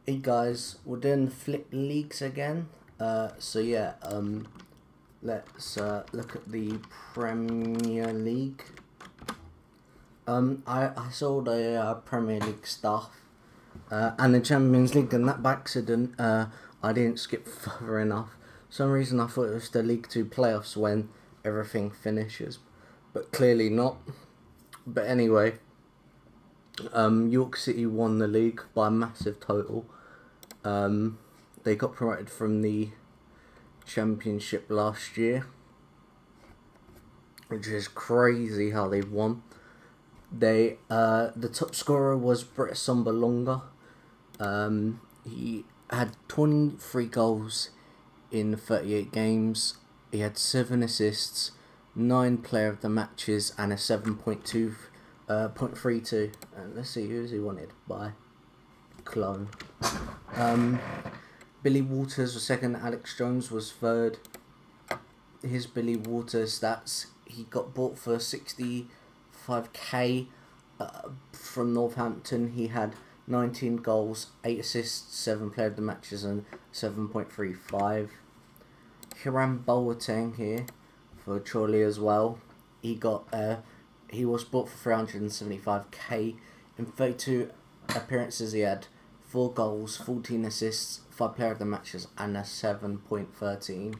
Hey guys, we're doing flip leagues again. So yeah, let's look at the Premier League. I saw the Premier League stuff and the Champions League, and that by accident I didn't skip further enough. For some reason I thought it was the League 2 playoffs when everything finishes, but clearly not. But anyway, York City won the league by a massive total. They got promoted from the Championship last year, which is crazy how they've won. The top scorer was Brett Sombalonga. He had 23 goals in 38 games. He had 7 assists, 9 player of the matches, and a 7.32. And let's see who's he wanted by Cologne. Billy Waters was second. Alex Jones was third. His Billy Waters stats: he got bought for 65k from Northampton. He had 19 goals, 8 assists, 7 player of the matches, and 7.35. Hiram Boateng here for Chorley as well. He was bought for 375k. In 32 appearances, he had 4 goals, 14 assists, 5 player of the matches, and a 7.13.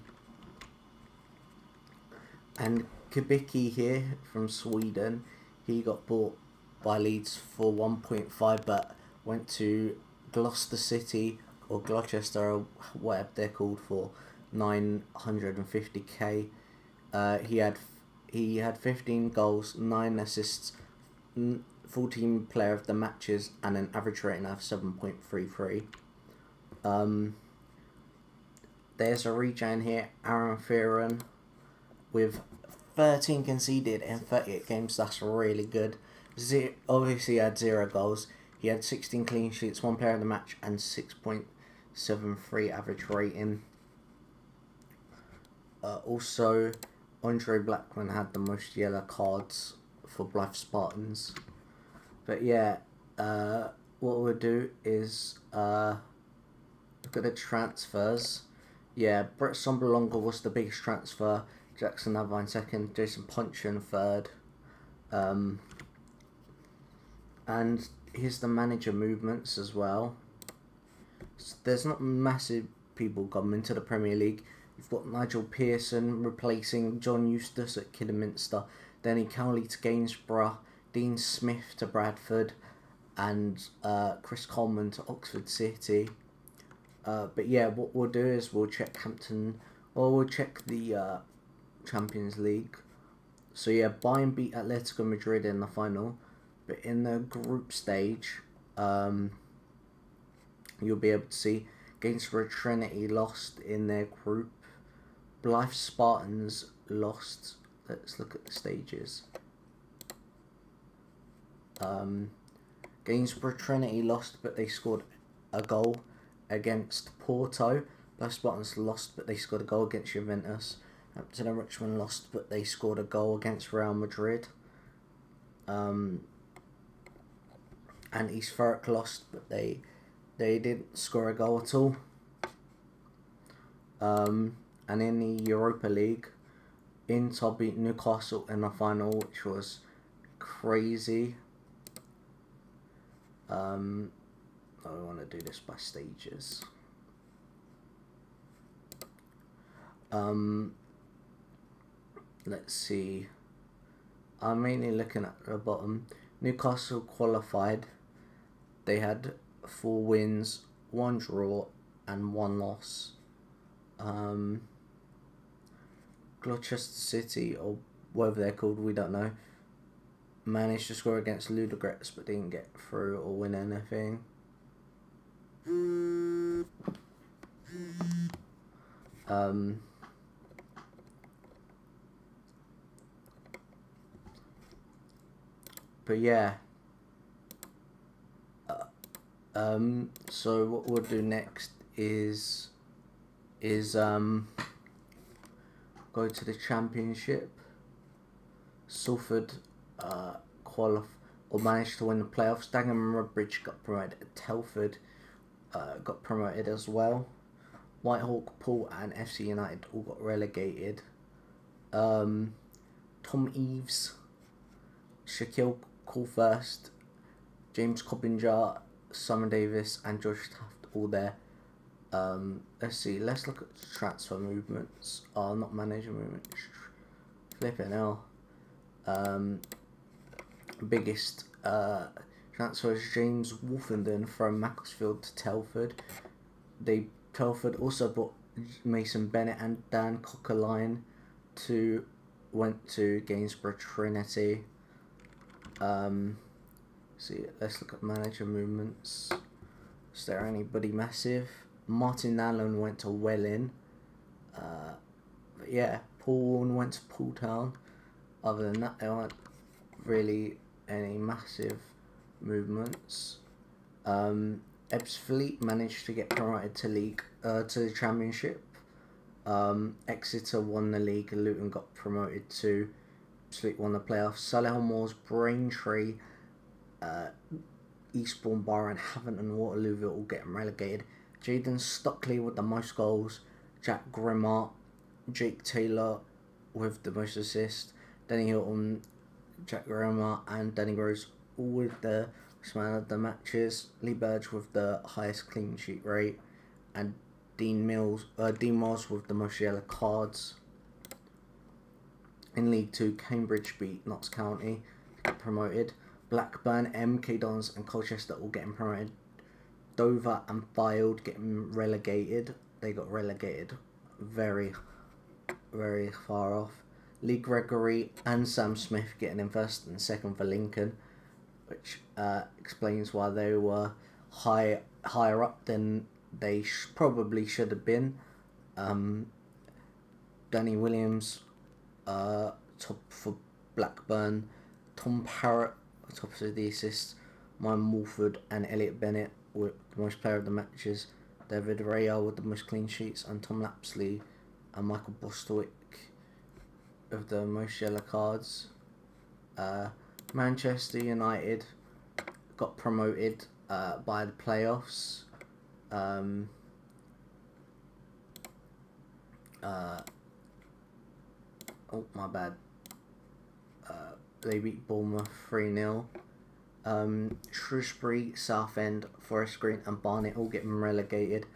And Kubicki here from Sweden, he got bought by Leeds for 1.5, but went to Gloucester City or Gloucester or whatever they're called for 950k. He had 15 goals, 9 assists, 14 player of the matches, and an average rating of 7.33. There's a regen here, Aaron Fearon, with 13 conceded in 38 games. That's really good. Obviously, he had 0 goals. He had 16 clean sheets, 1 player of the match, and 6.73 average rating. Also, Andre Blackman had the most yellow cards for Blythe Spartans. But yeah, what we'll do is look at the transfers. Yeah, Brett Sombalonga was the biggest transfer. Jackson Navine second. Jason Puncheon third. And here's the manager movements as well. So there's not massive people coming to the Premier League. You've got Nigel Pearson replacing John Eustace at Kidderminster. Denny Cowley to Gainsborough. Dean Smith to Bradford. And Chris Coleman to Oxford City. But yeah, what we'll do is we'll check Hampton, or we'll check the Champions League. So yeah, Bayern beat Atletico Madrid in the final, but in the group stage, you'll be able to see Gainsborough Trinity lost in their group. Blythe Spartans lost. Let's look at the stages. Gainsborough Trinity lost, but they scored a goal against Porto. Blythe Spartans lost, but they scored a goal against Juventus. Hampton and Richmond lost, but they scored a goal against Real Madrid. And East Thurrock lost, but they didn't score a goal at all. And in the Europa League, Inter beat Newcastle in the final, which was crazy. I want to do this by stages. Let's see. I'm mainly looking at the bottom. Newcastle qualified. They had 4 wins, 1 draw, and 1 loss. Gloucester City, or whatever they're called, we don't know, managed to score against Ludogorets but didn't get through or win anything. But yeah, so what we'll do next is go to the Championship. Salford managed to win the playoffs. Dagenham and Redbridge got promoted. Telford got promoted as well. Whitehawk, Poole and FC United all got relegated. Tom Eaves, Shaquille Colfirst, James Cobbinger, Simon Davis and George Taft all there. Let's see, let's look at transfer movements. Oh, not manager movements. Flipping hell. Biggest transfer is James Wolfenden from Macclesfield to Telford. Telford also bought Mason Bennett and Dan Cockerline went to Gainsborough Trinity. See, let's look at manager movements. Is there anybody massive? Martin Allen went to Welling. But yeah, Paul went to Poole Town. Other than that, there weren't really any massive movements. Ebbsfleet managed to get promoted to the Championship. Exeter won the league. Luton got promoted to. Ebbsfleet won the playoffs. Solihull Moors, Braintree, Eastbourne, Borough and Havant and Waterloo all getting relegated. Jaden Stockley with the most goals. Jack Grimmart, Jake Taylor with the most assists. Danny Hilton, Jack Grimmart and Danny Rose all with the man of the matches. Lee Burge with the highest clean sheet rate, and Dean Moss with the most yellow cards. In League 2, Cambridge beat Notts County to get promoted. Blackburn, MK Dons and Colchester all getting promoted. Dover and Fylde getting relegated. They got relegated very, very far off. Lee Gregory and Sam Smith getting in first and second for Lincoln, which explains why they were higher up than they probably should have been. Danny Williams, top for Blackburn. Tom Parrott, top of the assists. Mike Morford and Elliot Bennett were the most player of the matches. David Raya with the most clean sheets, and Tom Lapsley and Michael Bostwick with the most yellow cards. Manchester United got promoted by the playoffs. Oh, my bad. They beat Bournemouth 3-0. Shrewsbury, Southend, Forest Green and Barnet all getting relegated.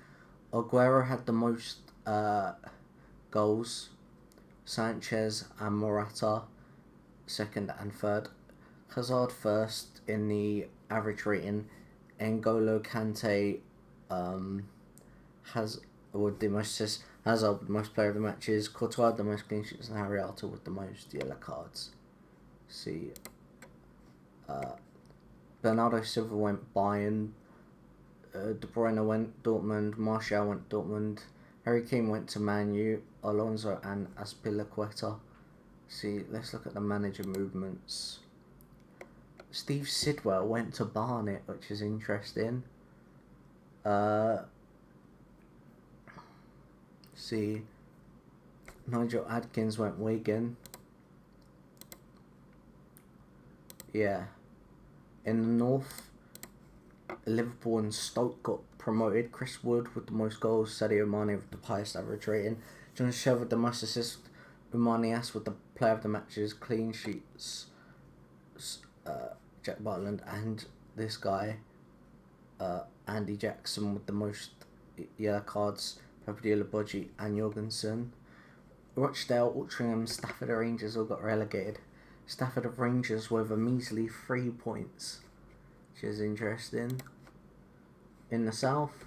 Aguero had the most goals. Sanchez and Morata second and third. Hazard first in the average rating. N'Golo Kante has with the most assists. Hazard with the most player of the matches. Courtois the most clean sheets and Harry Arter with the most yellow cards. See, Bernardo Silva went Bayern. De Bruyne went Dortmund. Martial went Dortmund. Harry Kane went to Man U. Alonso and Azpilicueta. See, let's look at the manager movements. Steve Sidwell went to Barnet, which is interesting. See, Nigel Adkins went Wigan. Yeah. In the north, Liverpool and Stoke got promoted. Chris Wood with the most goals, Sadio Mane with the highest average rating, John Shell with the most assists, Umanias with the player of the matches, clean sheets, Jack Butland and this guy, Andy Jackson with the most yellow cards, Papadilla Bodji and Jorgensen. Rochdale, Altrincham, Stafford Rangers all got relegated. Stafford Rangers with a measly 3 points, which is interesting. In the south,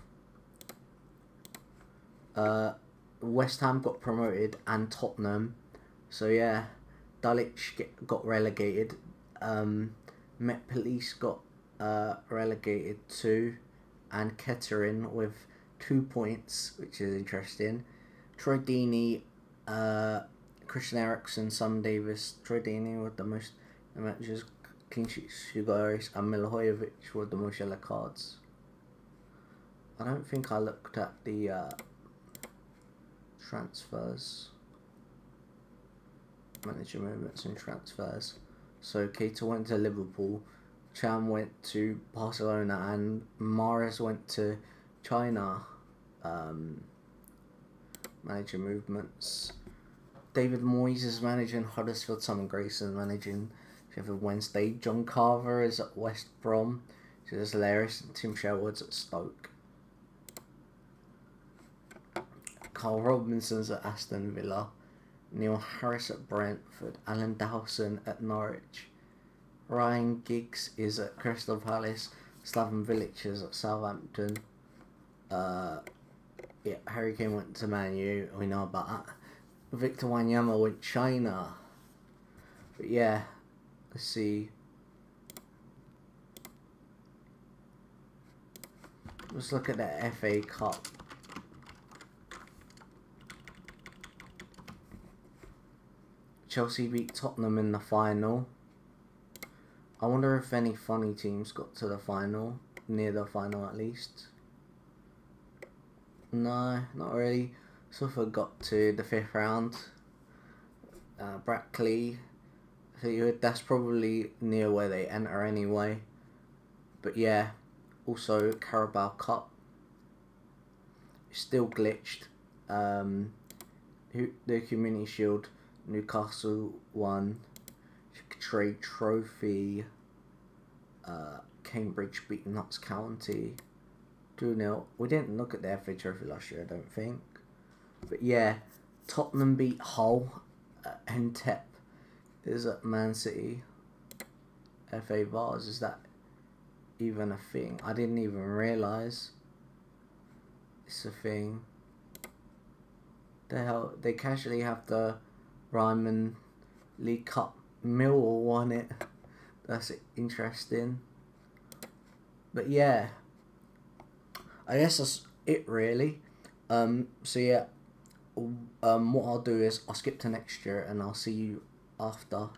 West Ham got promoted and Tottenham. So yeah, Dulwich got relegated. Met Police got relegated too, and Kettering with 2 points, which is interesting. Troy Deeney, Christian Eriksen, Sam Davis, Troy Deeney with the most matches, clean sheets, Hugo Lloris and Milivojevic with the most yellow cards. I don't think I looked at the transfers, manager movements and transfers. So Keita went to Liverpool, Cham went to Barcelona and Mahrez went to China manager movements. David Moyes is managing Huddersfield. Simon Grayson managing Sheffield Wednesday. John Carver is at West Brom. Which is hilarious. Tim Sherwood's at Stoke. Carl Robinson's at Aston Villa. Neil Harris at Brentford. Alan Dowson at Norwich. Ryan Giggs is at Crystal Palace. Slaven Bilic is at Southampton. Yeah, Harry Kane went to Man U. We know about that. Victor Wanyama went China. But yeah, let's see. Let's look at the FA Cup. Chelsea beat Tottenham in the final. I wonder if any funny teams got to the final. Near the final at least. No, not really. Suffolk got to the 5th round. Brackley. So that's probably near where they enter anyway. But yeah, also Carabao Cup. Still glitched. The Community Shield. Newcastle won. Trade Trophy. Cambridge beat Notts County 2-0. We didn't look at the FA Trophy last year, I don't think. But yeah, Tottenham beat Hull. Entep is at Man City. FA Vars, is that even a thing? I didn't even realise it's a thing. They casually have the Ryman League Cup. Millwall won it. That's interesting. But yeah, I guess that's it really. So yeah, what I'll do is I'll skip to next year and I'll see you after.